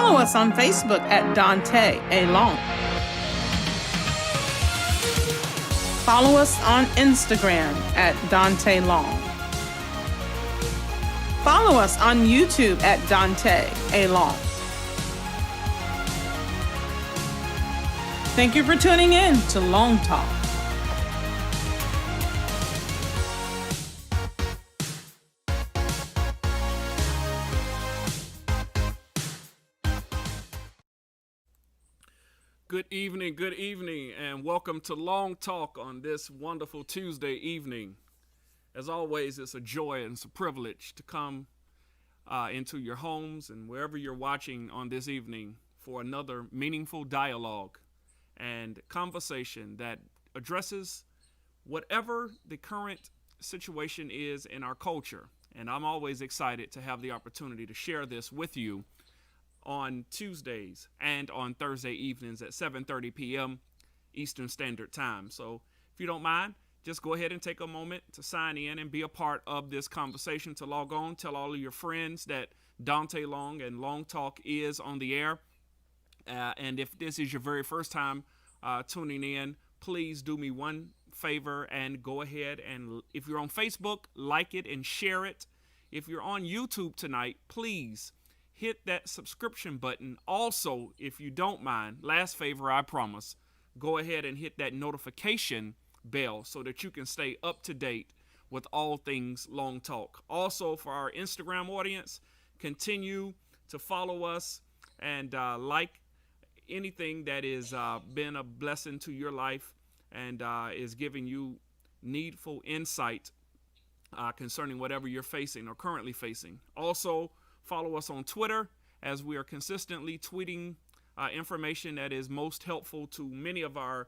Follow us on Facebook at Daunta A. Long. Follow us on Instagram at Daunta Long. Follow us on YouTube at Daunta A. Long. Thank you for tuning in to LongTalk. Good evening, and welcome to LongTalk on this wonderful Tuesday evening. As always, it's a joy and it's a privilege to come into your homes and wherever you're watching on this evening for another meaningful dialogue and conversation that addresses whatever the current situation is in our culture. And I'm always excited to have the opportunity to share this with you on Tuesdays and on Thursday evenings at 7:30 p.m. Eastern Standard Time. So if you don't mind, just go ahead and take a moment to sign in and be a part of this conversation, to log on. Tell all of your friends that Daunta Long and LongTalk is on the air. And if this is your very first time tuning in, please do me one favor and go ahead and, if you're on Facebook, like it and share it. If you're on YouTube tonight, please hit that subscription button. Also, if you don't mind, last favor I promise, go ahead and hit that notification bell so that you can stay up to date with all things LongTalk. Also, for our Instagram audience, continue to follow us and like anything that is been a blessing to your life and is giving you needful insight concerning whatever you're facing or currently facing. Also, follow us on Twitter, as we are consistently tweeting information that is most helpful to many of our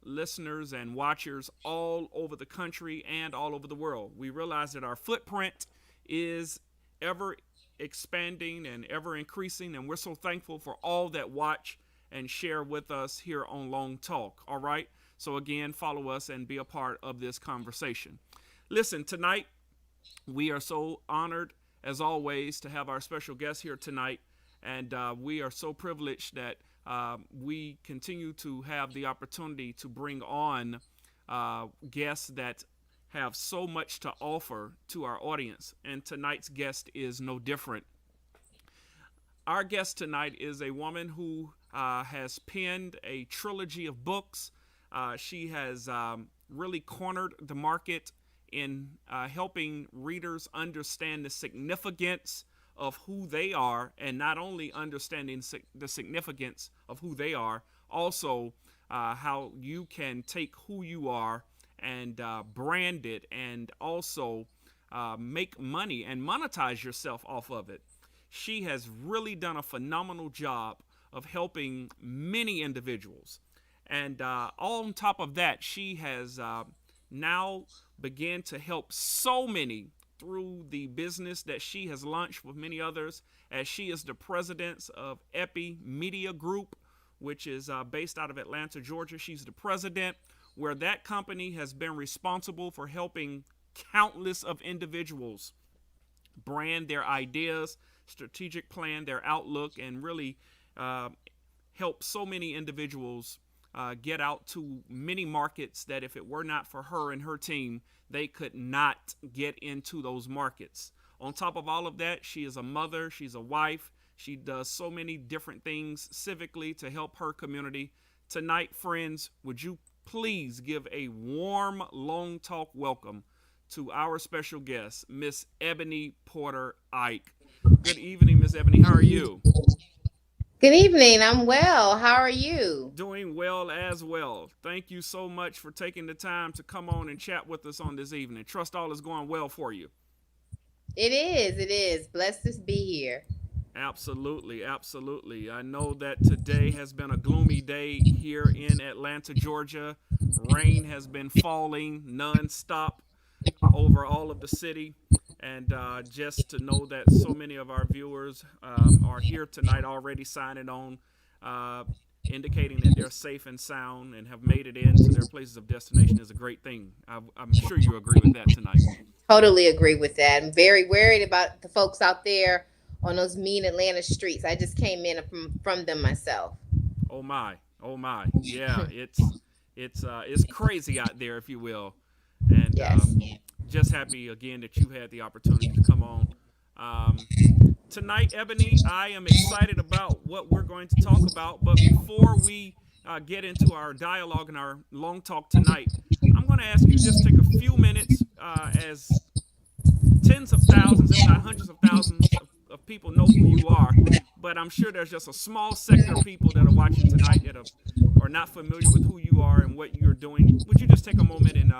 listeners and watchers all over the country and all over the world. We realize that our footprint is ever expanding and ever increasing, and we're so thankful for all that watch and share with us here on LongTalk. All right? So again, follow us and be a part of this conversation. Listen, tonight we are so honored, as always, to have our special guest here tonight, and we are so privileged that we continue to have the opportunity to bring on guests that have so much to offer to our audience, and tonight's guest is no different. Our guest tonight is a woman who has penned a trilogy of books. She has really cornered the market in helping readers understand the significance of who they are, and not only understanding the significance of who they are, also how you can take who you are and brand it and also make money and monetize yourself off of it. She has really done a phenomenal job of helping many individuals. And on top of that, she has now began to help so many through the business that she has launched with many others, as she is the president of Ebony Media Group, which is based out of Atlanta, Georgia. She's the president, where that company has been responsible for helping countless of individuals brand their ideas, strategic plan, their outlook, and really help so many individuals get out to many markets that if it were not for her and her team, they could not get into those markets. On top of all of that, she is a mother, she's a wife, she does so many different things civically to help her community. Tonight, friends, would you please give a warm LongTalk welcome to our special guest, Miss Ebony Porter-Ike. Good evening, Miss Ebony. How are you? Good evening. I'm well. How are you? Doing well as well. Thank you so much for taking the time to come on and chat with us on this evening. Trust all is going well for you. It is. It is. Blessed to be here. Absolutely. Absolutely. I know that today has been a gloomy day here in Atlanta, Georgia. Rain has been falling nonstop over all of the city. And just to know that so many of our viewers are here tonight already signing on, indicating that they're safe and sound and have made it into their places of destination is a great thing. I'm sure you agree with that tonight. Totally agree with that. I'm very worried about the folks out there on those mean Atlanta streets. I just came in from them myself. Oh my, oh my, yeah, it's crazy out there, if you will, and Yes. just happy again that you had the opportunity to come on. Um, Tonight, Ebony, I am excited about what we're going to talk about. But before we get into our dialogue and our long talk tonight, I'm going to ask you just take a few minutes as tens of thousands, if not hundreds of thousands of people know who you are. But I'm sure there's just a small sector of people that are watching tonight that are not familiar with who you are and what you're doing. Would you just take a moment and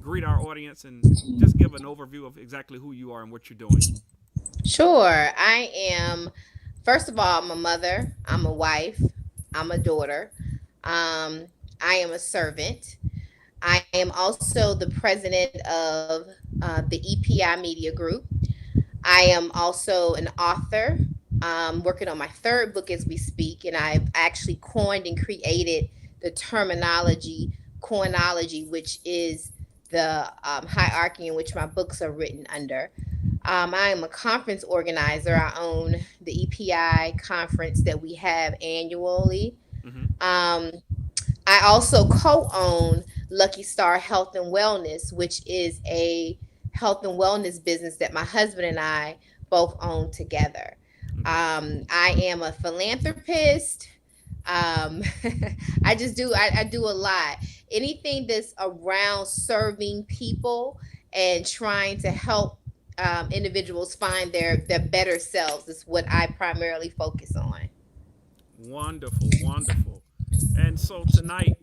greet our audience and just give an overview of exactly who you are and what you're doing? Sure. I am, first of all, I'm a mother, I'm a wife, I'm a daughter, I am a servant. I am also the president of the EPI Media Group. I am also an author, working on my third book as we speak, and I've actually coined and created the terminology, coinology, which is the hierarchy in which my books are written under. I am a conference organizer. I own the EPI conference that we have annually. Mm-hmm. Um, I also co-own Lucky Star Health and Wellness, which is a health and wellness business that my husband and I both own together. I am a philanthropist. Um, I do a lot. Anything that's around serving people and trying to help individuals find their better selves is what I primarily focus on. Wonderful, wonderful. And so tonight,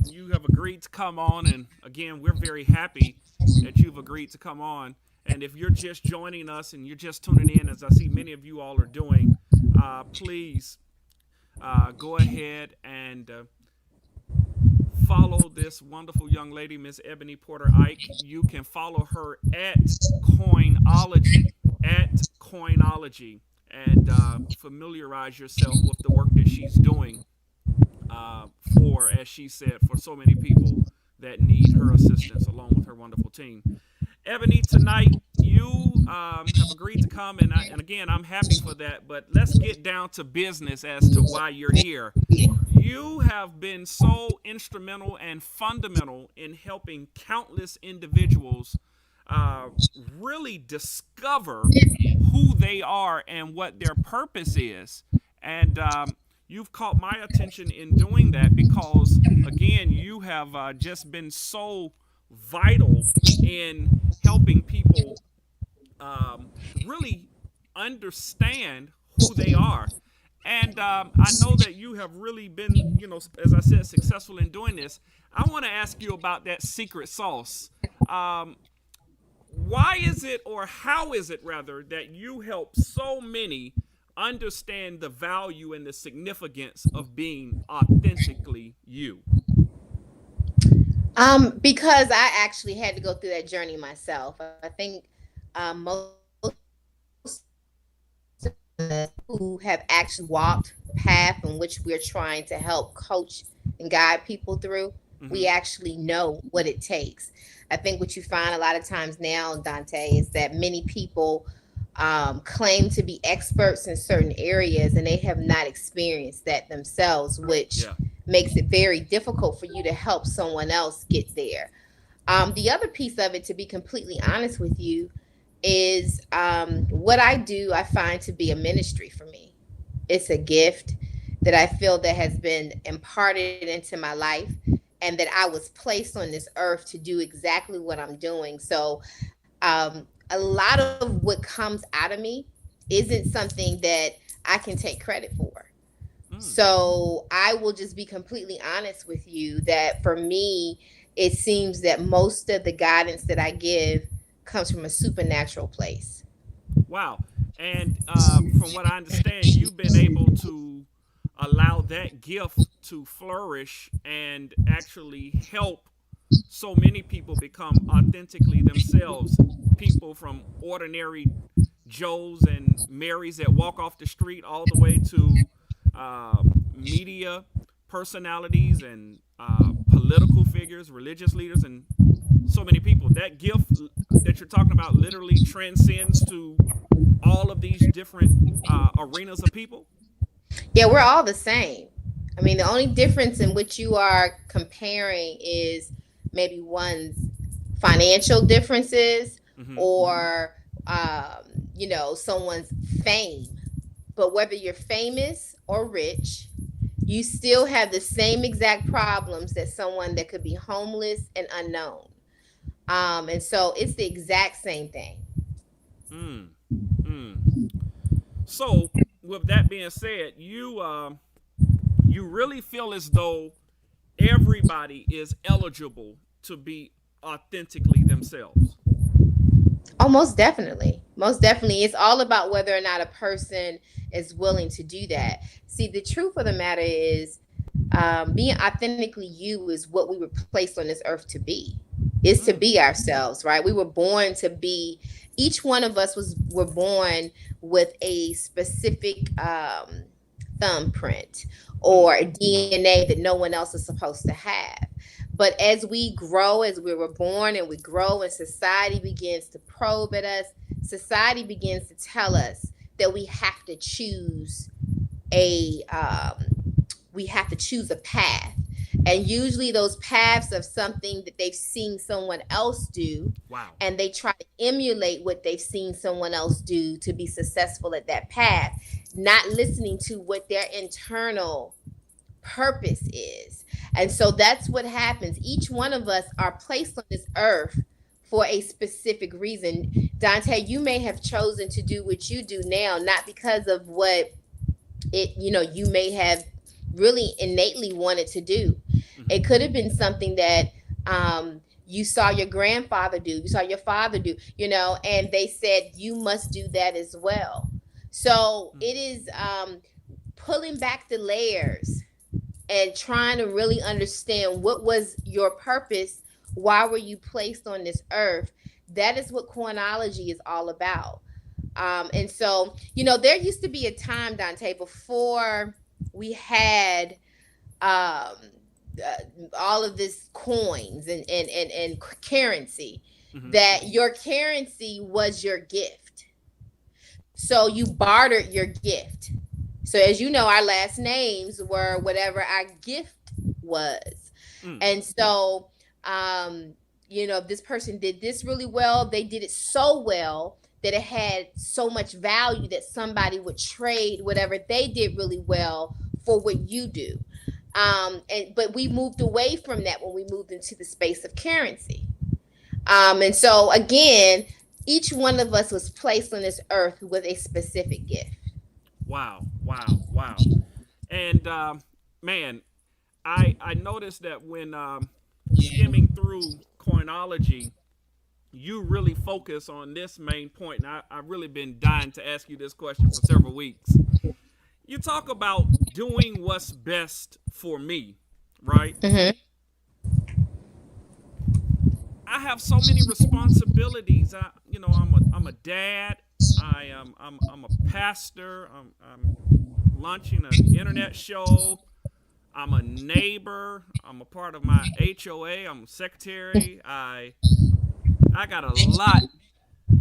you have agreed to come on, and again, we're very happy that you've agreed to come on. And if you're just joining us and you're just tuning in, as I see many of you all are doing, please go ahead and follow this wonderful young lady, Miss Ebony Porter-Ike. You can follow her at Coinology, and familiarize yourself with the work that she's doing for, as she said, for so many people that need her assistance along with her wonderful team. Ebony, tonight you have agreed to come, and again, I'm happy for that. But let's get down to business as to why you're here. You have been so instrumental and fundamental in helping countless individuals really discover who they are and what their purpose is. And you've caught my attention in doing that because, again, you have just been so vital in helping people really understand who they are. And I know that you have really been, as I said, successful in doing this. I want to ask you about that secret sauce. Why is it, or how is it rather, that you help so many understand the value and the significance of being authentically you? Because I actually had to go through that journey myself. I think most who have actually walked the path in which we're trying to help coach and guide people through, we actually know what it takes. I think what you find a lot of times now, Daunta, is that many people claim to be experts in certain areas and they have not experienced that themselves, which makes it very difficult for you to help someone else get there. The other piece of it, to be completely honest with you, is what I do, I find to be a ministry for me. It's a gift that I feel that has been imparted into my life and that I was placed on this earth to do exactly what I'm doing. So a lot of what comes out of me isn't something that I can take credit for. So I will just be completely honest with you that for me, it seems that most of the guidance that I give comes from a supernatural place. Wow. And from what I understand, you've been able to allow that gift to flourish and actually help so many people become authentically themselves. People from ordinary Joes and Marys that walk off the street all the way to media personalities and political figures, religious leaders, and so many people. That gift that you're talking about literally transcends to all of these different arenas of people? Yeah, we're all the same. I mean, the only difference in which you are comparing is maybe one's financial differences or, someone's fame. But whether you're famous or rich, you still have the same exact problems that someone that could be homeless and unknown. And so it's the exact same thing. Mm. Mm. So, with that being said, you really feel as though everybody is eligible to be authentically themselves. Oh, most definitely. Most definitely. It's all about whether or not a person is willing to do that. See, the truth of the matter is, being authentically you is what we were placed on this earth to be, is to be ourselves, right? We were born to be, each one of us were born with a specific thumbprint or DNA that no one else is supposed to have. But as we grow, as we were born and we grow, and society begins to probe at us, society begins to tell us that we have to choose a path. And usually those paths are something that they've seen someone else do. Wow. And they try to emulate what they've seen someone else do to be successful at that path, not listening to what their internal purpose is. And so that's what happens. Each one of us are placed on this earth for a specific reason. Daunta, you may have chosen to do what you do now, not because of what you may have really innately wanted to do. It could have been something that you saw your grandfather do, you saw your father do, and they said you must do that as well. So it is pulling back the layers and trying to really understand what was your purpose. Why were you placed on this earth? That is what Coinology is all about. And so, there used to be a time, Daunta, before we had all of this coins and currency, that your currency was your gift. So you bartered your gift. So as you know, our last names were whatever our gift was. And so, if this person did this really well, they did it so well that it had so much value that somebody would trade whatever they did really well for what you do. But we moved away from that when we moved into the space of currency. And so again, each one of us was placed on this earth with a specific gift. Wow. And man, I noticed that when skimming through Coinology, you really focus on this main point. And I've really been dying to ask you this question for several weeks. You talk about doing what's best for me, right? I have so many responsibilities. I'm a dad. I'm a pastor. I'm launching an internet show. I'm a neighbor. I'm a part of my HOA. I'm a secretary. I got a lot,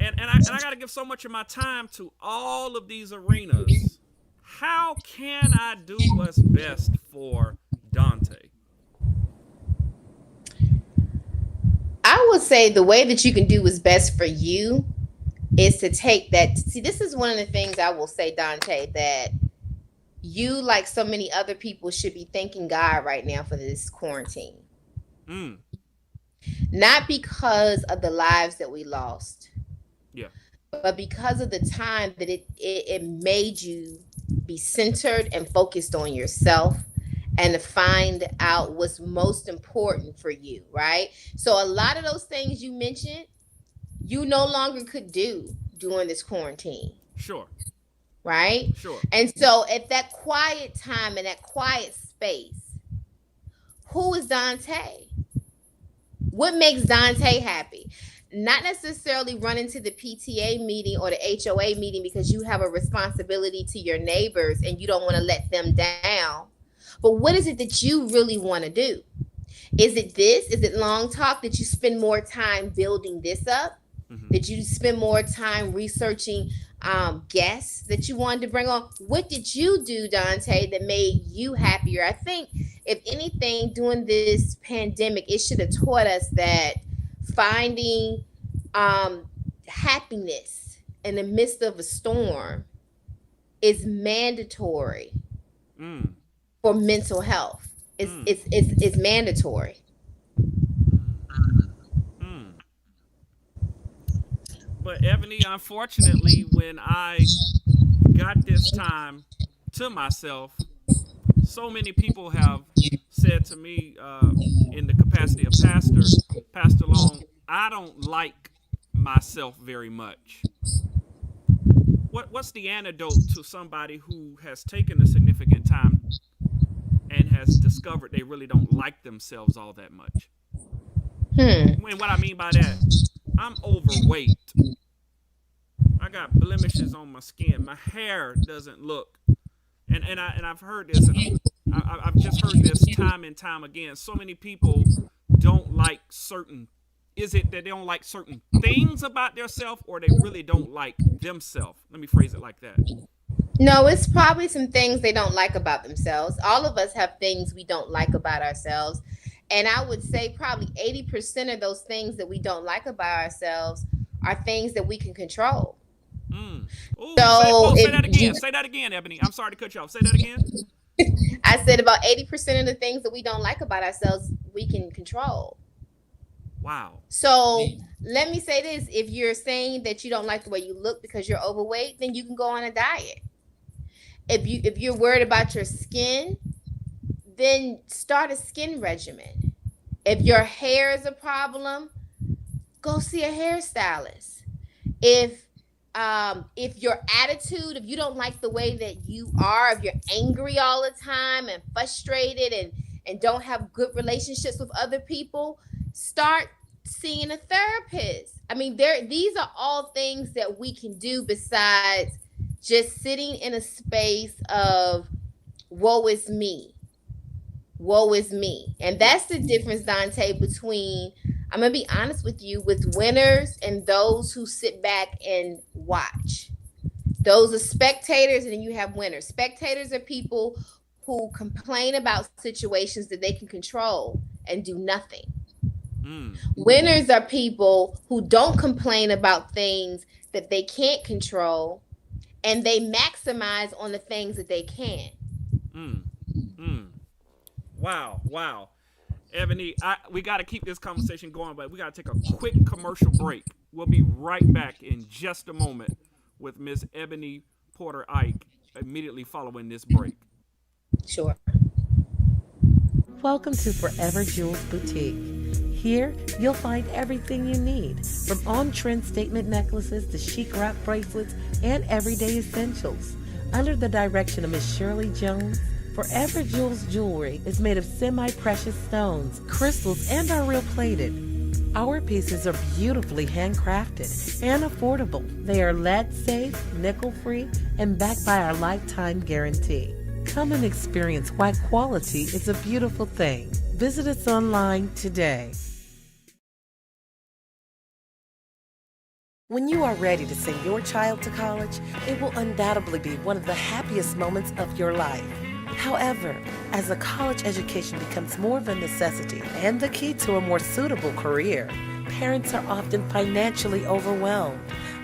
and I got to give so much of my time to all of these arenas. How can I do what's best for Daunta? I would say the way that you can do what's best for you is to take that. See, this is one of the things I will say, Daunta, that you, like so many other people, should be thanking God right now for this quarantine. Not because of the lives that we lost, but because of the time that it made you be centered and focused on yourself and to find out what's most important for you, right? So a lot of those things you mentioned, you no longer could do during this quarantine. Sure. Right? Sure. And so at that quiet time, in that quiet space, who is Daunta? What makes Daunta happy? Not necessarily running to the PTA meeting or the HOA meeting because you have a responsibility to your neighbors and you don't want to let them down. But what is it that you really want to do? Is it this? Is it LongTalk that you spend more time building this up? Did you spend more time researching guests that you wanted to bring on? What did you do, Daunta, that made you happier? I think, if anything, during this pandemic, it should have taught us that finding happiness in the midst of a storm is mandatory for mental health. It's mandatory. But Ebony, unfortunately, when I got this time to myself, so many people have said to me in the capacity of Pastor Long, I don't like myself very much. What's the antidote to somebody who has taken a significant time and has discovered they really don't like themselves all that much? And what I mean by that, I'm overweight. I got blemishes on my skin. My hair doesn't look, and I've heard this, and I've just heard this time and time again. So many people don't like certain. Is it that they don't like certain things about themselves, or they really don't like themselves? Let me phrase it like that. No, it's probably some things they don't like about themselves. All of us have things we don't like about ourselves. And I would say probably 80% of those things that we don't like about ourselves are things that we can control. Ooh, So say that again. Say that again, Ebony. I'm sorry to cut you off. Say that again. I said about 80% of the things that we don't like about ourselves, we can control. Wow. So let me say this. If you're saying that you don't like the way you look because you're overweight, then you can go on a diet. If you're worried about your skin, then start a skin regimen. If your hair is a problem, go see a hairstylist. If your attitude, if you don't like the way that you are, if you're angry all the time and frustrated and don't have good relationships with other people, start seeing a therapist. I mean, these are all things that we can do besides just sitting in a space of woe is me. Woe is me. And that's the difference, Daunta, between, I'm going to be honest with you, with winners and those who sit back and watch. Those are spectators, and then you have winners. Spectators are people who complain about situations that they can control and do nothing. Winners are people who don't complain about things that they can't control, and they maximize on the things that they can. Wow. Ebony, we got to keep this conversation going, but we got to take a quick commercial break. We'll be right back in just a moment with Miss Ebony Porter-Ike immediately following this break. Sure. Welcome to Forever Jewels Boutique. Here, you'll find everything you need, from on-trend statement necklaces to chic rock bracelets and everyday essentials. Under the direction of Miss Shirley Jones, Forever Jewels jewelry is made of semi-precious stones, crystals, and are real plated. Our pieces are beautifully handcrafted and affordable. They are lead safe, nickel free, and backed by our lifetime guarantee. Come and experience why quality is a beautiful thing. Visit us online today. When you are ready to send your child to college, it will undoubtedly be one of the happiest moments of your life. However, as a college education becomes more of a necessity and the key to a more suitable career, parents are often financially overwhelmed,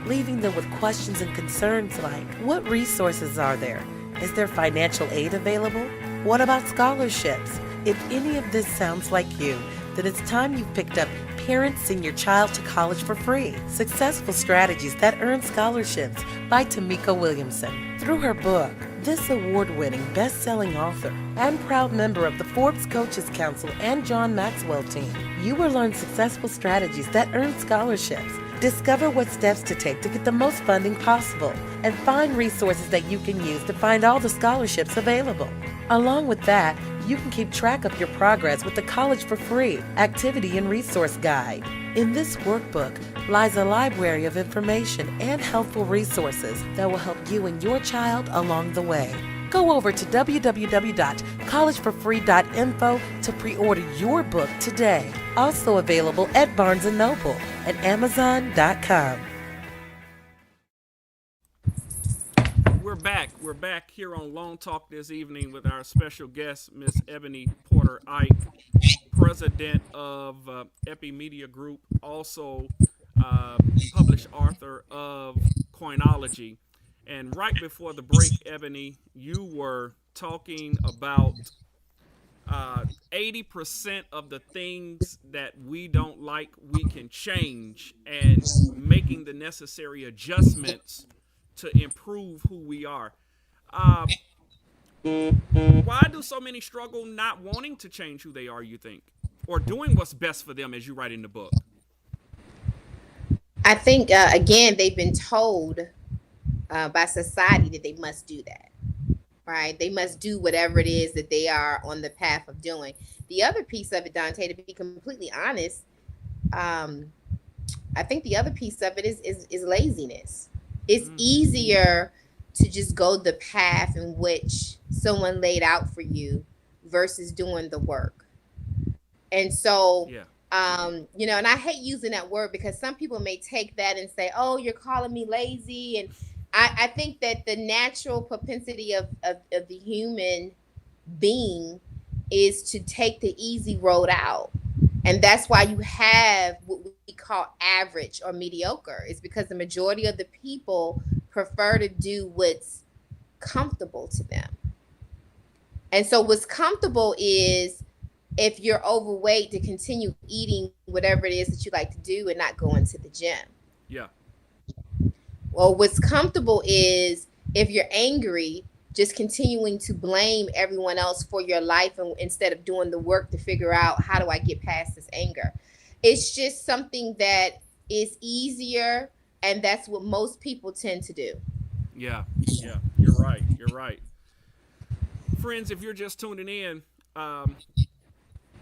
leaving them with questions and concerns like, what resources are there? Is there financial aid available? What about scholarships? If any of this sounds like you, then it's time you picked up Parents Send Your Child to College for Free: Successful Strategies That Earn Scholarships by Tamika Williamson. Through her book, this award-winning, best-selling author and proud member of the Forbes Coaches Council and John Maxwell team, you will learn successful strategies that earn scholarships, discover what steps to take to get the most funding possible, and find resources that you can use to find all the scholarships available. Along with that, you can keep track of your progress with the College for Free Activity and Resource Guide. In this workbook lies a library of information and helpful resources that will help you and your child along the way. Go over to www.collegeforfree.info to pre-order your book today. Also available at Barnes & Noble and Amazon.com. We're back. We're back here on Long Talk this evening with our special guest, Miss Ebony Porter-Ike, president of Epi Media Group, also published author of Coinology. And right before the break, Ebony, you were talking about 80% of the things that we don't like, we can change, and making the necessary adjustments to improve who we are. Uh, why do so many struggle not wanting to change who they are, you think? Or doing what's best for them, as you write in the book? I think, again, they've been told by society that they must do that, right? They must do whatever it is that they are on the path of doing. The other piece of it, Daunta, to be completely honest, I think the other piece of it is laziness. It's easier to just go the path in which someone laid out for you versus doing the work. And so, Yeah. and I hate using that word because some people may take that and say, oh, you're calling me lazy. And I think that the natural propensity of the human being is to take the easy road out. And that's why you have what we call average or mediocre. It's because the majority of the people prefer to do what's comfortable to them. And so what's comfortable is if you're overweight to continue eating whatever it is that you like to do and not going to the gym. Yeah. Well, what's comfortable is if you're angry, just continuing to blame everyone else for your life instead of doing the work to figure out how do I get past this anger. It's just something that is easier, and that's what most people tend to do. Yeah. You're right. You're right. Friends, if you're just tuning in,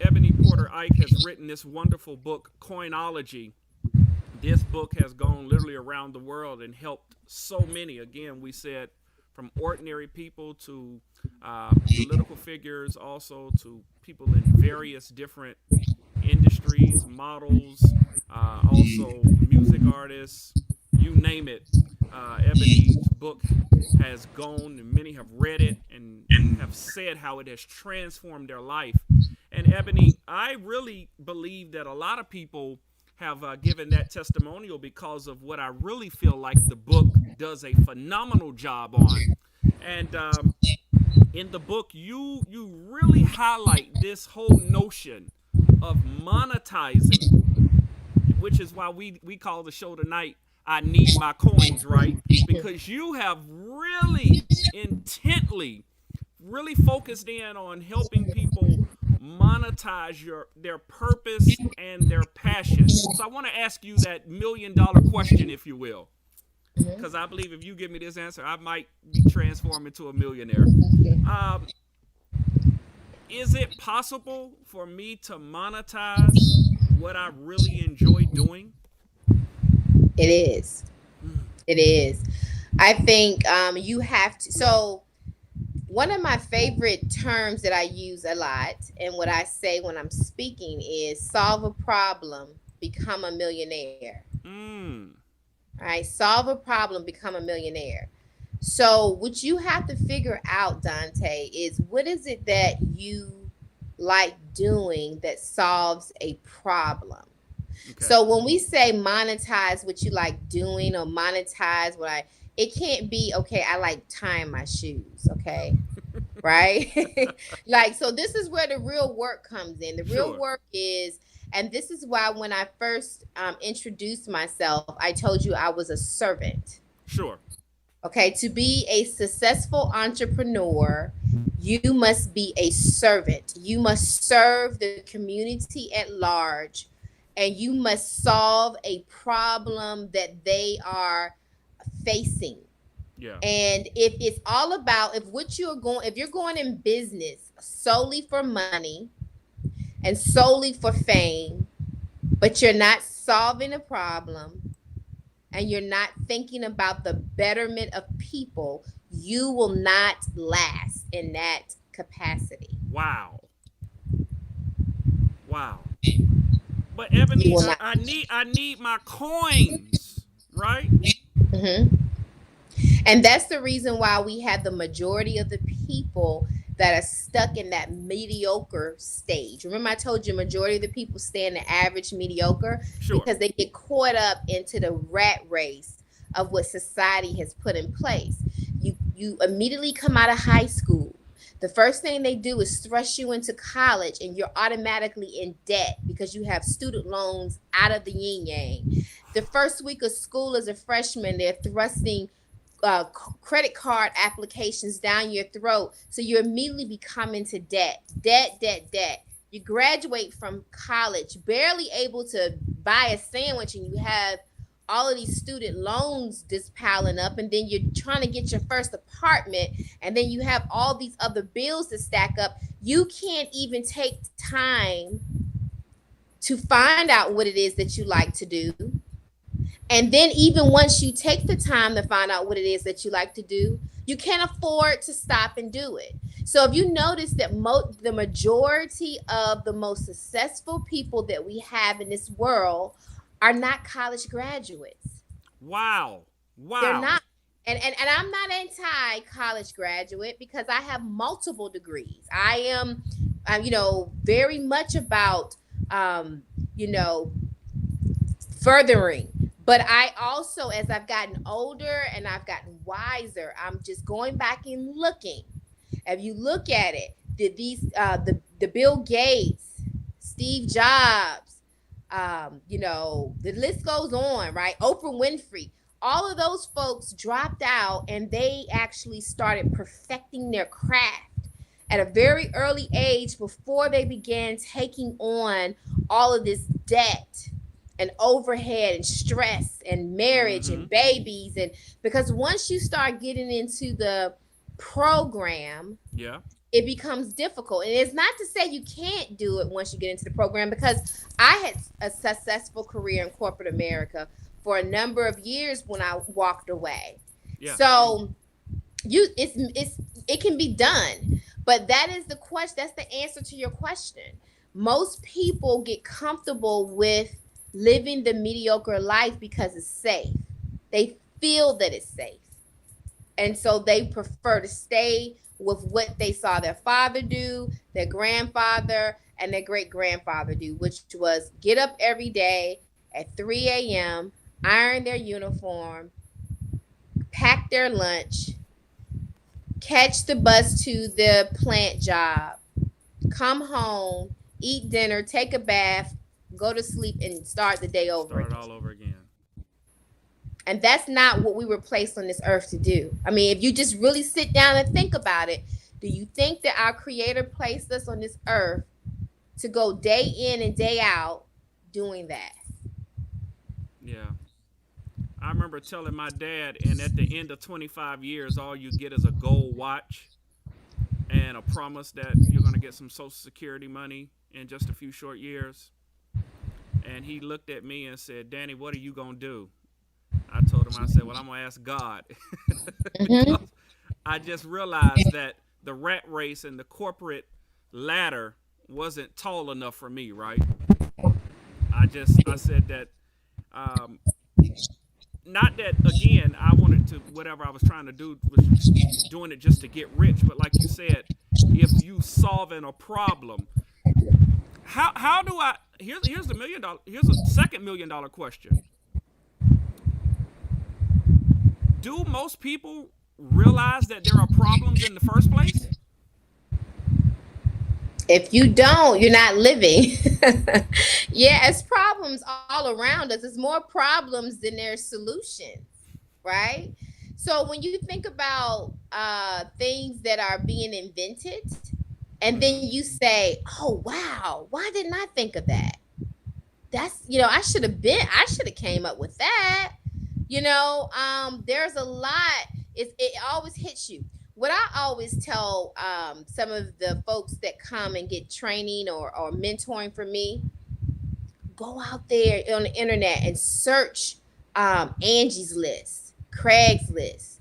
Ebony Porter-Ike has written this wonderful book, Coinology. This book has gone literally around the world and helped so many. Again, we said from ordinary people to political figures, also to people in various different industries, models, also music artists, you name it. Ebony's book has gone, and many have read it and have said how it has transformed their life. And Ebony, I really believe that a lot of people have given that testimonial because of what I really feel like the book does a phenomenal job on. And in the book, you really highlight this whole notion of monetizing, which is why we call the show tonight, I Need My Coins, right? Because you have really intently, really focused in on helping people monetize their purpose and their passion. So I want to ask you that $1 million question, if you will, because I believe if you give me this answer, I might be transformed into a millionaire. Is it possible for me to monetize what I really enjoy doing? It is. It is. I think you have to. So one of my favorite terms that I use a lot and what I say when I'm speaking is solve a problem, become a millionaire. All right. Solve a problem, become a millionaire. So what you have to figure out, Daunta, is what is it that you like doing that solves a problem? Okay. So when we say monetize what you like doing or monetize it can't be, okay, I like tying my shoes, okay? Right? So this is where the real work comes in. The real work is, and this is why when I first introduced myself, I told you I was a servant. Sure. Okay, to be a successful entrepreneur, you must be a servant. You must serve the community at large, and you must solve a problem that they are facing. Yeah. And if it's all about, if you're going in business solely for money and solely for fame, but you're not solving a problem and you're not thinking about the betterment of people, you will not last in that capacity. Wow. But You Ebony, will not. I need my coins, right? Hmm. And that's the reason why we have the majority of the people that are stuck in that mediocre stage. Remember, I told you, majority of the people stay in the average mediocre Sure. because they get caught up into the rat race of what society has put in place. You immediately come out of high school. The first thing they do is thrust you into college, and you're automatically in debt because you have student loans out of the yin yang. The first week of school as a freshman, they're thrusting credit card applications down your throat. So you immediately become into debt, debt. You graduate from college, barely able to buy a sandwich, and you have all of these student loans just piling up. And then you're trying to get your first apartment, and then you have all these other bills to stack up. You can't even take time to find out what it is that you like to do. And then even once you take the time to find out what it is that you like to do, you can't afford to stop and do it. So if you notice that the majority of the most successful people that we have in this world are not college graduates. Wow. They're Wow. not. And I'm not anti-college graduate because I have multiple degrees. I am, very much about, furthering. But I also, as I've gotten older and I've gotten wiser, I'm just going back and looking. If you look at it, the Bill Gates, Steve Jobs, the list goes on, right? Oprah Winfrey, all of those folks dropped out and they actually started perfecting their craft at a very early age before they began taking on all of this debt and overhead and stress and marriage and babies. And because once you start getting into the program, Yeah. it becomes difficult. And it's not to say you can't do it once you get into the program, because I had a successful career in corporate America for a number of years when I walked away. Yeah. So it can be done. But that is the question. That's the answer to your question. Most people get comfortable with living the mediocre life because it's safe. They feel that it's safe. And so they prefer to stay with what they saw their father do, their grandfather, and their great grandfather do, which was get up every day at 3 a.m., iron their uniform, pack their lunch, catch the bus to the plant job, come home, eat dinner, take a bath, go to sleep, and start the day over. Start all over again. And that's not what we were placed on this earth to do. I mean, if you just really sit down and think about it, do you think that our Creator placed us on this earth to go day in and day out doing that? Yeah. I remember telling my dad, and at the end of 25 years, all you get is a gold watch and a promise that you're going to get some Social Security money in just a few short years. And he looked at me and said, Danny, what are you going to do? I told him, I said, well, I'm going to ask God. Because I just realized that the rat race and the corporate ladder wasn't tall enough for me, right? I said that, not that, again, I wanted to, whatever I was trying to do was doing it just to get rich. But like you said, if you solving a problem, how do I, here's a second $1 million question. Do most people realize that there are problems in the first place? If you don't, you're not living. Yeah, it's problems all around us. It's more problems than there's solutions, right? So when you think about things that are being invented, and then you say, oh, wow, why didn't I think of that? That's, I should have came up with that. There's a lot. It always hits you. What I always tell some of the folks that come and get training or mentoring from me, go out there on the internet and search Angie's List, Craig's List,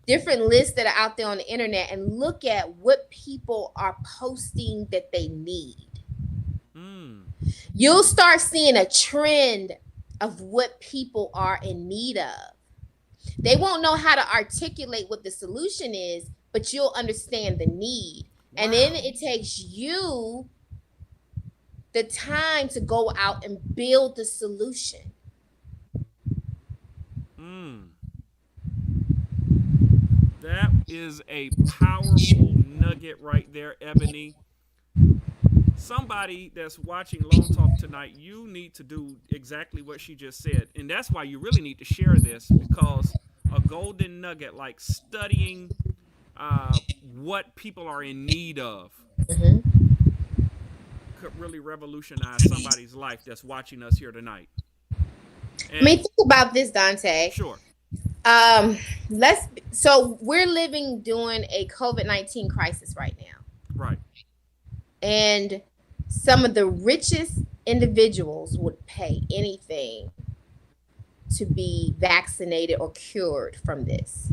different lists that are out there on the internet, and look at what people are posting that they need. You'll start seeing a trend of what people are in need of. They won't know how to articulate what the solution is, but you'll understand the need. Wow. And then it takes you the time to go out and build the solution. That is a powerful nugget right there, Ebony. Somebody that's watching Long Talk tonight, you need to do exactly what she just said. And that's why you really need to share this, because a golden nugget like studying what people are in need of could really revolutionize somebody's life that's watching us here tonight. And, I mean, think about this, Daunta. Sure. So we're living during a COVID-19 crisis right now. Right. And some of the richest individuals would pay anything to be vaccinated or cured from this.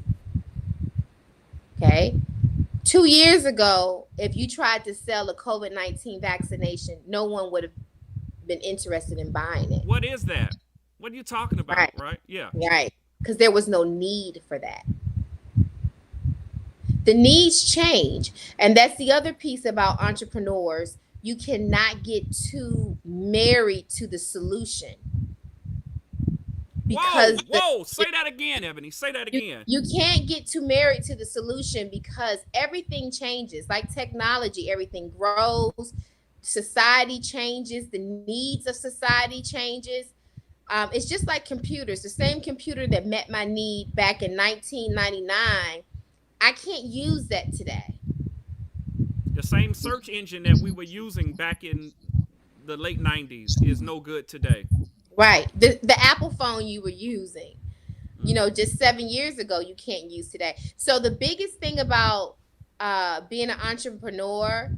Okay. 2 years ago, if you tried to sell a COVID-19 vaccination, no one would have been interested in buying it. What is that? What are you talking about? Right? Yeah. Right. Because there was no need for that. The needs change. And that's the other piece about entrepreneurs. You cannot get too married to the solution. Because say that again, Ebony. Say that again. You can't get too married to the solution, because everything changes. Like technology, everything grows. Society changes. The needs of society changes. It's just like computers. The same computer that met my need back in 1999, I can't use that today. The same search engine that we were using back in the late 90s is no good today. Right. The Apple phone you were using, just 7 years ago, you can't use today. So the biggest thing about being an entrepreneur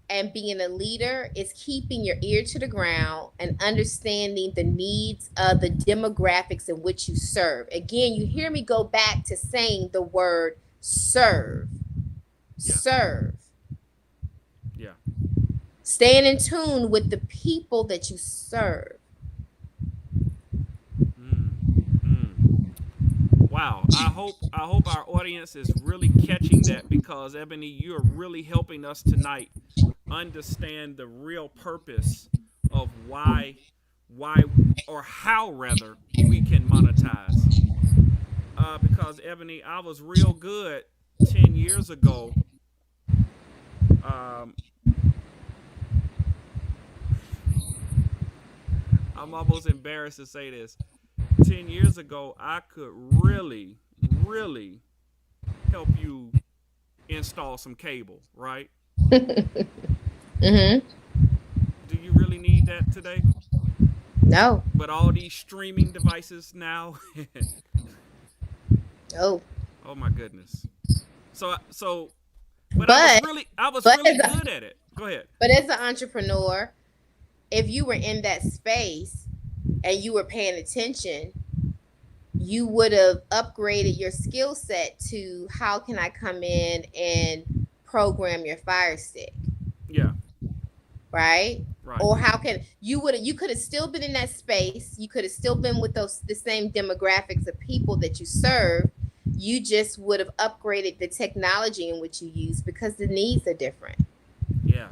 and being a leader is keeping your ear to the ground and understanding the needs of the demographics in which you serve. Again, you hear me go back to saying the word serve. Yeah. Serve. Yeah. Staying in tune with the people that you serve. Wow. I hope our audience is really catching that, because Ebony, you're really helping us tonight understand the real purpose of why or how rather we can monetize. Because Ebony, I was real good 10 years ago. I'm almost embarrassed to say this. 10 years ago, I could really, really help you install some cable, right? Mm-hmm. Do you really need that today? No. But all these streaming devices now. Oh. Oh my goodness. But I was really good at it. Go ahead. But as an entrepreneur, if you were in that space and you were paying attention, you would have upgraded your skill set to how can I come in and program your Fire Stick? Yeah. Right? Right. Or how can you could have still been in that space. You could have still been with the same demographics of people that you serve. You just would have upgraded the technology in which you use, because the needs are different. Yeah.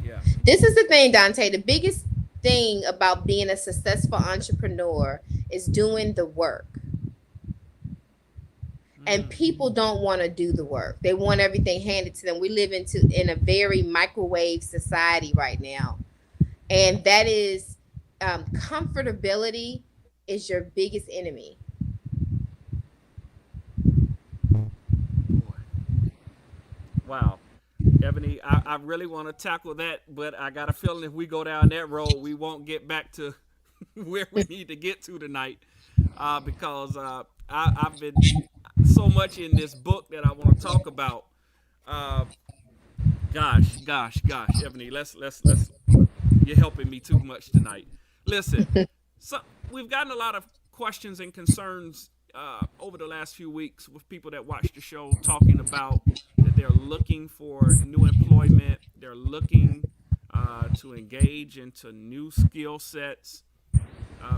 Yeah. This is the thing, Daunta. The biggest thing about being a successful entrepreneur is doing the work. And people don't want to do the work. They want everything handed to them. We live in a very microwave society right now. And that is comfortability is your biggest enemy. Wow. Ebony, I really want to tackle that, but I got a feeling if we go down that road, we won't get back to where we need to get to tonight, because I've been so much in this book that I want to talk about. Gosh, Ebony, let's you're helping me too much tonight. Listen, so we've gotten a lot of questions and concerns over the last few weeks with people that watch the show, talking about that they're looking for new employment. They're looking to engage into new skill sets.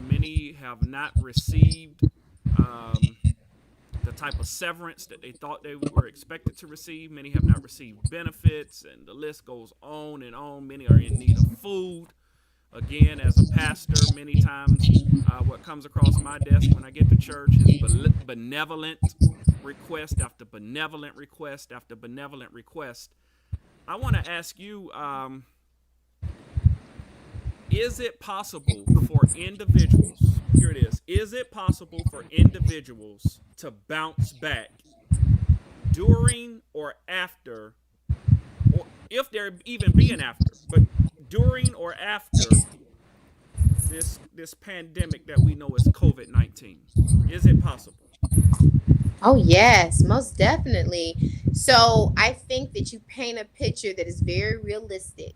Many have not received the type of severance that they thought they were expected to receive. Many have not received benefits, and the list goes on and on. Many are in need of food. Again, as a pastor, many times what comes across my desk when I get to church is benevolent request after benevolent request after benevolent request. I want to ask you, is it possible for individuals, here it is it possible for individuals to bounce back during or after, or if there even be an after, but during or after this pandemic that we know is COVID-19? Is it possible? Oh, yes, most definitely. So I think that you paint a picture that is very realistic.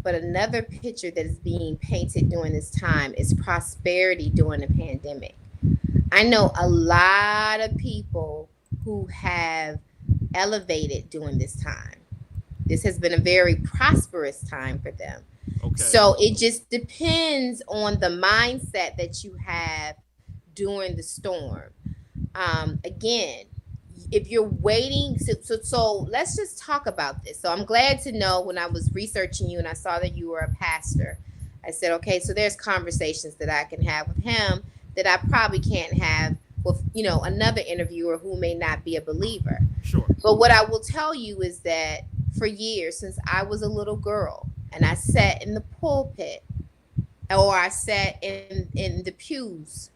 But another picture that is being painted during this time is prosperity during the pandemic. I know a lot of people who have elevated during this time. This has been a very prosperous time for them. Okay. So it just depends on the mindset that you have during the storm. Again, if you're waiting, so let's just talk about this. So I'm glad to know, when I was researching you and I saw that you were a pastor, I said, okay, so there's conversations that I can have with him that I probably can't have with, another interviewer who may not be a believer. Sure. But what I will tell you is that for years, since I was a little girl and I sat in the pulpit or I sat in the pews,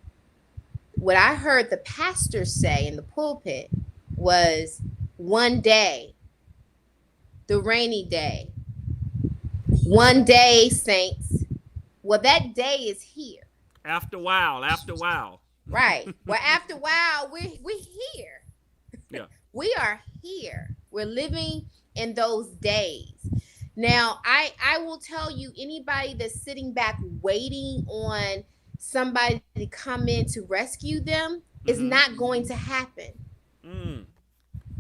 what I heard the pastor say in the pulpit was, one day, the rainy day, one day, saints. Well, that day is here. After a while. Right. Well, after a while, we're here. Yeah. We are here. We're living in those days. Now, I will tell you, anybody that's sitting back waiting on somebody to come in to rescue them is not going to happen.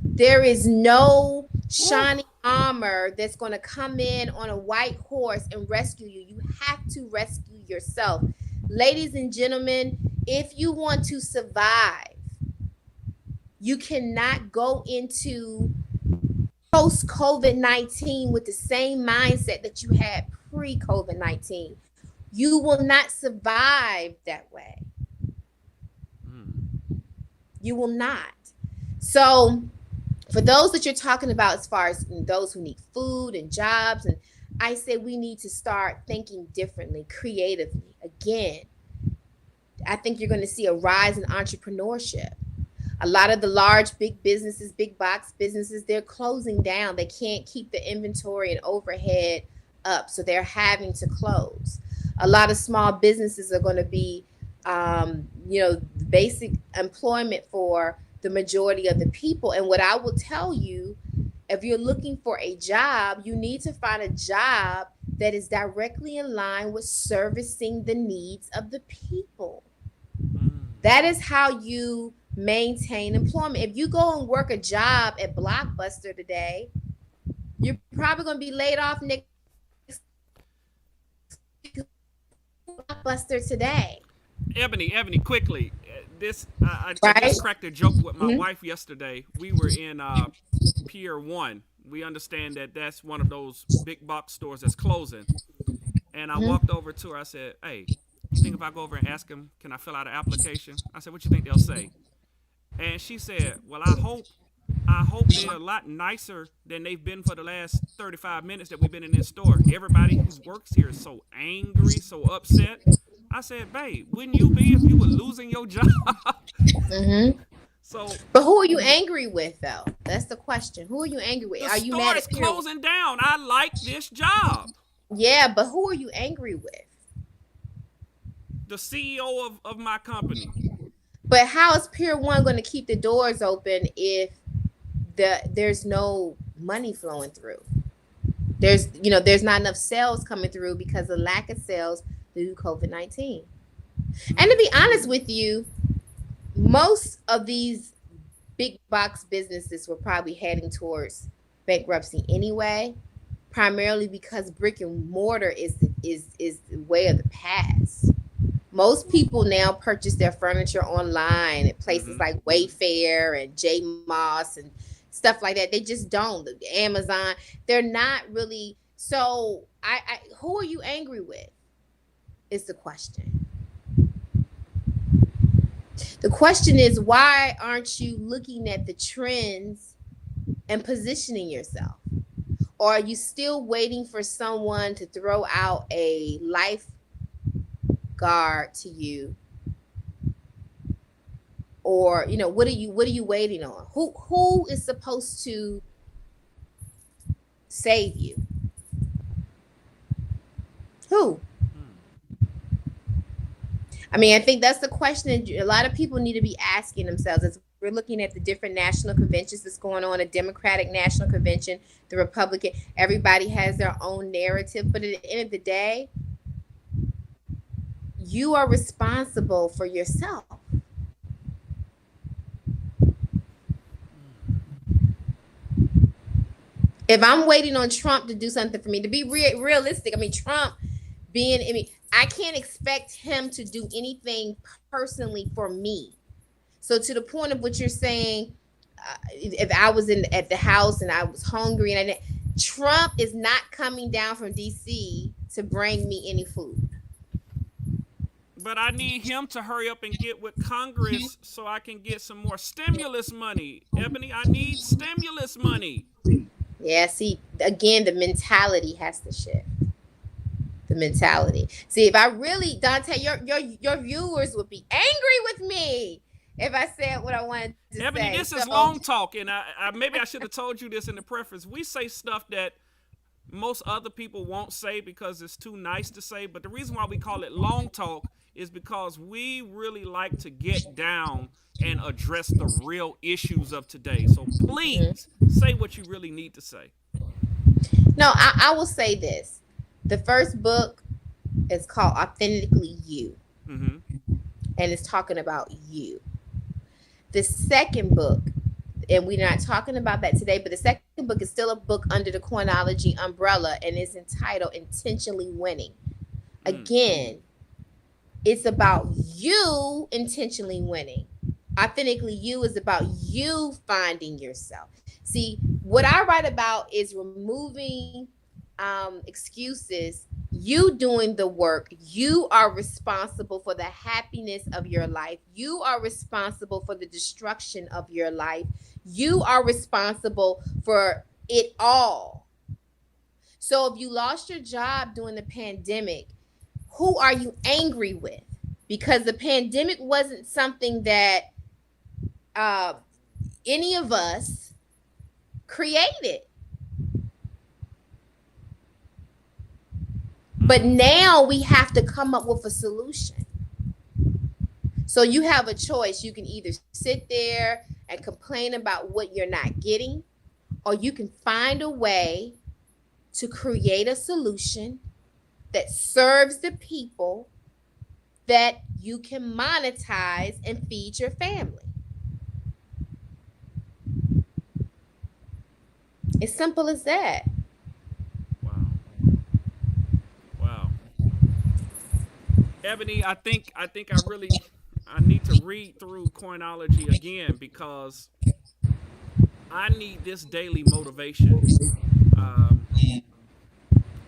There is no shiny armor that's going to come in on a white horse and rescue you. You have to rescue yourself. Ladies and gentlemen, if you want to survive, you cannot go into post-COVID-19 with the same mindset that you had pre-COVID-19. You will not survive that way. You will not. So for those that you're talking about, as far as those who need food and jobs, and I say we need to start thinking differently, creatively. Again, I think you're going to see a rise in entrepreneurship. A lot of the large, big businesses, big box businesses, they're closing down. They can't keep the inventory and overhead up, so they're having to close. A lot of small businesses are going to be, basic employment for the majority of the people. And what I will tell you, if you're looking for a job, you need to find a job that is directly in line with servicing the needs of the people. That is how you maintain employment. If you go and work a job at Blockbuster today, you're probably going to be laid off next Blockbuster today. Ebony, quickly. I just cracked a joke with my wife yesterday. We were in Pier 1. We understand that that's one of those big box stores that's closing. And I walked over to her. I said, hey, you think if I go over and ask them, can I fill out an application? I said, what you think they'll say? And she said, well, I hope they're a lot nicer than they've been for the last 35 minutes that we've been in this store. Everybody who works here is so angry, so upset. I said, babe, wouldn't you be if you were losing your job? So, but who are you angry with, though? That's the question. Who are you angry with? Are you mad at the store is closing down. I like this job. Yeah, but who are you angry with? The CEO of my company. But how is Pier 1 going to keep the doors open if there's no money flowing through? There's not enough sales coming through because of lack of sales due to COVID-19. And to be honest with you, most of these big box businesses were probably heading towards bankruptcy anyway. primarily because brick and mortar is the way of the past. Most people now purchase their furniture online at places like Wayfair and J Moss and stuff like that. They just don't. Amazon, they're not really. So I who are you angry with is the question. The question is, why aren't you looking at the trends and positioning yourself? Or are you still waiting for someone to throw out a lifeguard to you? Or, you know, what are you waiting on? Who is supposed to save you? Who? I mean, I think that's the question that a lot of people need to be asking themselves as we're looking at the different national conventions that's going on, a Democratic National Convention, the Republican. Everybody has their own narrative, but at the end of the day, you are responsible for yourself. If I'm waiting on Trump to do something for me, to be realistic, I mean, I can't expect him to do anything personally for me. So to the point of what you're saying, if I was at the house and I was hungry and Trump is not coming down from DC to bring me any food. But I need him to hurry up and get with Congress so I can get some more stimulus money. Ebony, I need stimulus money. Yeah, see, again, the mentality has to shift. The mentality. See, if I really, Daunta, your viewers would be angry with me if I said what I wanted to Ebony, say. this is LongTalk, and I maybe I should have told you this in the preface. We say stuff that most other people won't say because it's too nice to say. But the reason why we call it LongTalk is because we really like to get down and address the real issues of today. So please say what you really need to say. No, I will say this. The first book is called Authentically You. And it's talking about you. The second book, and we're not talking about that today, but the second book is still a book under the Coinology umbrella and is entitled Intentionally Winning. Again, it's about you intentionally winning. Authentically You is about you finding yourself. See, what I write about is removing excuses, you doing the work. You are responsible for the happiness of your life. You are responsible for the destruction of your life. You are responsible for it all. So if you lost your job during the pandemic, who are you angry with? Because the pandemic wasn't something that any of us created. But now we have to come up with a solution. So you have a choice. You can either sit there and complain about what you're not getting, or you can find a way to create a solution that serves the people that you can monetize and feed your family. It's simple as that. Ebony, I think I need to read through Coinology again because I need this daily motivation.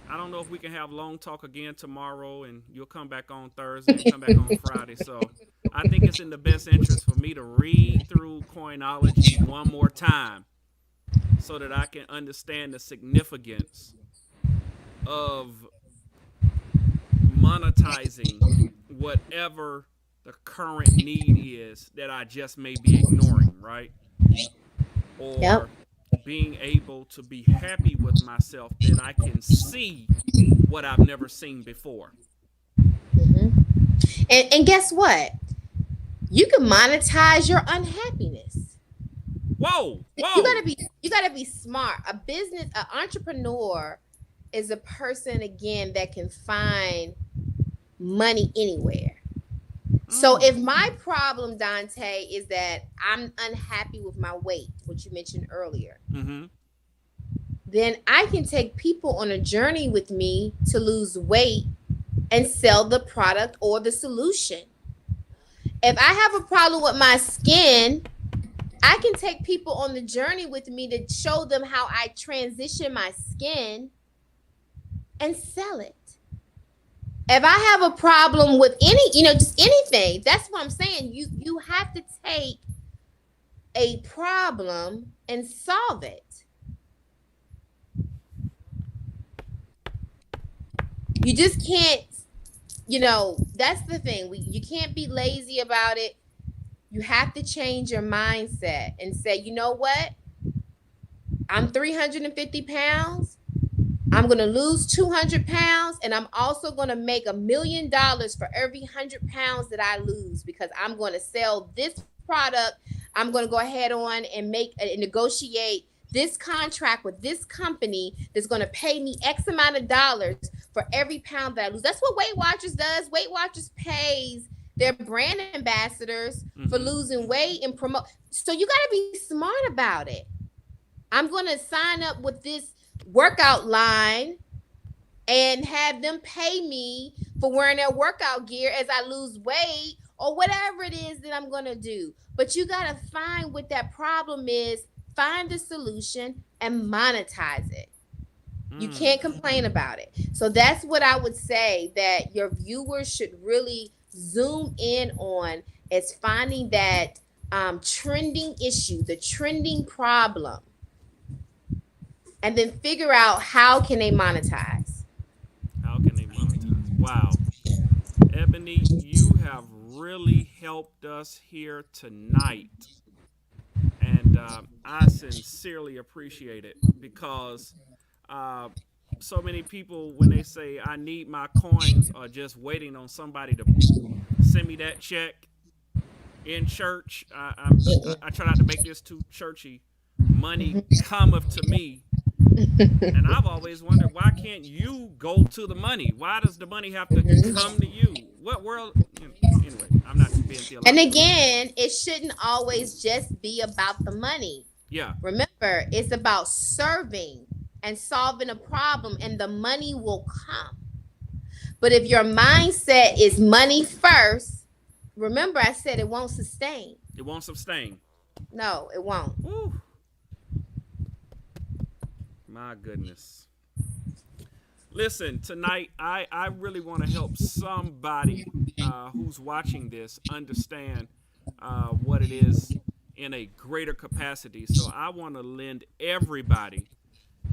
I don't know if we can have LongTalk again tomorrow and you'll come back on Thursday and come back on Friday. So I think it's in the best interest for me to read through Coinology one more time so that I can understand the significance of monetizing whatever the current need is that I just may be ignoring, right? Or being able to be happy with myself that I can see what I've never seen before. And guess what? You can monetize your unhappiness. Whoa. You gotta be smart. An entrepreneur is a person, again, that can find money anywhere. So if my problem, Daunta, is that I'm unhappy with my weight, which you mentioned earlier, then I can take people on a journey with me to lose weight and sell the product or the solution. If I have a problem with my skin, I can take people on the journey with me to show them how I transition my skin and sell it. If I have a problem with just anything, that's what I'm saying. You have to take a problem and solve it. You just can't, that's the thing. You can't be lazy about it. You have to change your mindset and say, you know what? I'm 350 pounds. I'm going to lose 200 pounds. And I'm also going to make $1 million for every 100 pounds that I lose, because I'm going to sell this product. I'm going to go ahead on and negotiate this contract with this company that's going to pay me X amount of dollars for every pound that I lose. That's what Weight Watchers does. Weight Watchers pays their brand ambassadors for losing weight and promote. So you got to be smart about it. I'm going to sign up with this workout line and have them pay me for wearing their workout gear as I lose weight or whatever it is that I'm going to do. But you got to find what that problem is, find the solution, and monetize it. You can't complain about it. So that's what I would say that your viewers should really zoom in on, is finding that trending issue, the trending problem, and then figure out how can they monetize. How can they monetize? Wow. Ebony, you have really helped us here tonight. And I sincerely appreciate it, because so many people, when they say I need my coins, are just waiting on somebody to send me that check in church. I try not to make this too churchy. Money cometh to me. And I've always wondered, why can't you go to the money? Why does the money have to come to you? What world? Anyway, I'm not being theological. And again, it shouldn't always just be about the money. Yeah. Remember, it's about serving and solving a problem, and the money will come. But if your mindset is money first, remember I said it won't sustain. It won't sustain. No, it won't. Woo. My goodness. Listen, tonight I really want to help somebody who's watching this understand what it is in a greater capacity. So I want to lend everybody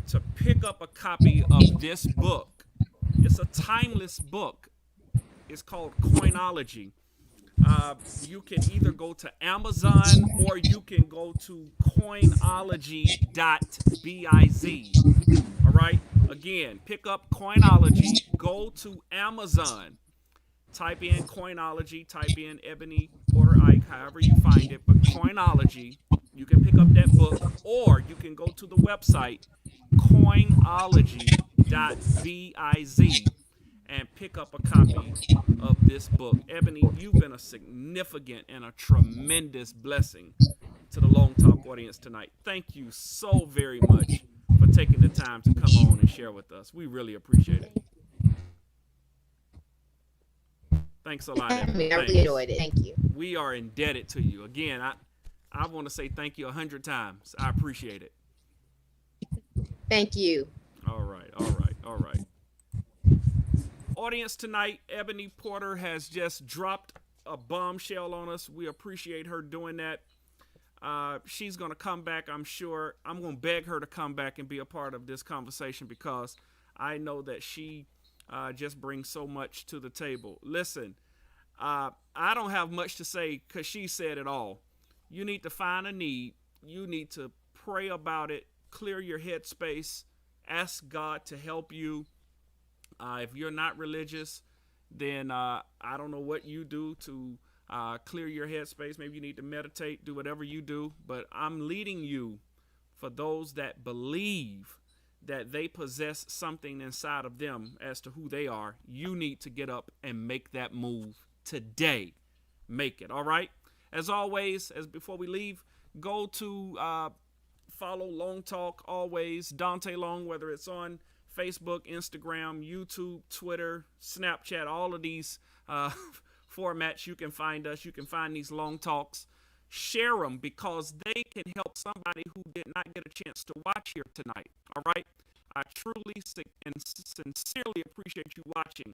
to pick up a copy of this book. It's a timeless book. It's called Coinology. You can either go to Amazon or you can go to coinology.biz. All right. Again, pick up Coinology. Go to Amazon. Type in Coinology. Type in Ebony, Porter-Ike, however you find it. But Coinology, you can pick up that book, or you can go to the website coinology.biz and pick up a copy of this book. Ebony, you've been a significant and a tremendous blessing to the LongTalk audience tonight. Thank you so very much for taking the time to come on and share with us. We really appreciate it. Thanks a lot, Ebony. I really enjoyed it. Thank you. We are indebted to you. Again, I want to say thank you 100 times. I appreciate it. Thank you. All right. Audience, tonight, Ebony Porter has just dropped a bombshell on us. We appreciate her doing that. She's going to come back, I'm sure. I'm going to beg her to come back and be a part of this conversation, because I know that she just brings so much to the table. Listen, I don't have much to say, because she said it all. You need to find a need. You need to pray about it. Clear your headspace. Ask God to help you. If you're not religious, then I don't know what you do to clear your headspace. Maybe you need to meditate, do whatever you do. But I'm leading you, for those that believe that they possess something inside of them as to who they are. You need to get up and make that move today. Make it, all right? As always, as before we leave, go to follow Long Talk always. Daunta Long, whether it's on Facebook, Instagram, YouTube, Twitter, Snapchat, all of these formats, you can find us. You can find these Long Talks. Share them because they can help somebody who did not get a chance to watch here tonight. All right? I truly and sincerely appreciate you watching.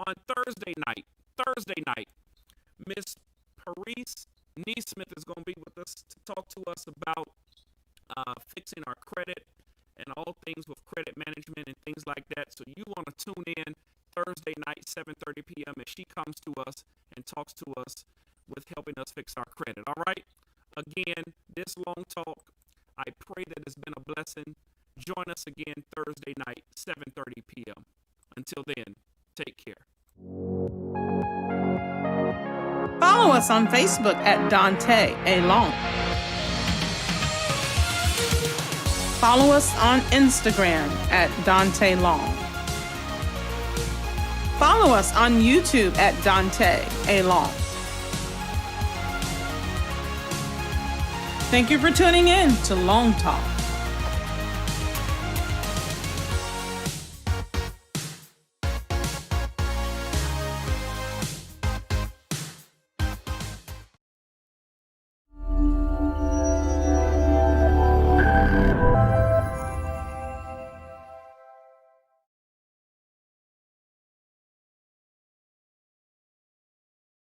On Thursday night, Miss Parise Neesmith is going to be with us to talk to us about fixing our credit and all things with credit management and things like that. So you want to tune in Thursday night, 7:30 p.m. as she comes to us and talks to us with helping us fix our credit. All right? Again, this Long Talk, I pray that it's been a blessing. Join us again Thursday night, 7:30 p.m. Until then, take care. Follow us on Facebook at Daunta Long. Follow us on Instagram at Daunta Long. Follow us on YouTube at Daunta Long. Thank you for tuning in to Long Talk.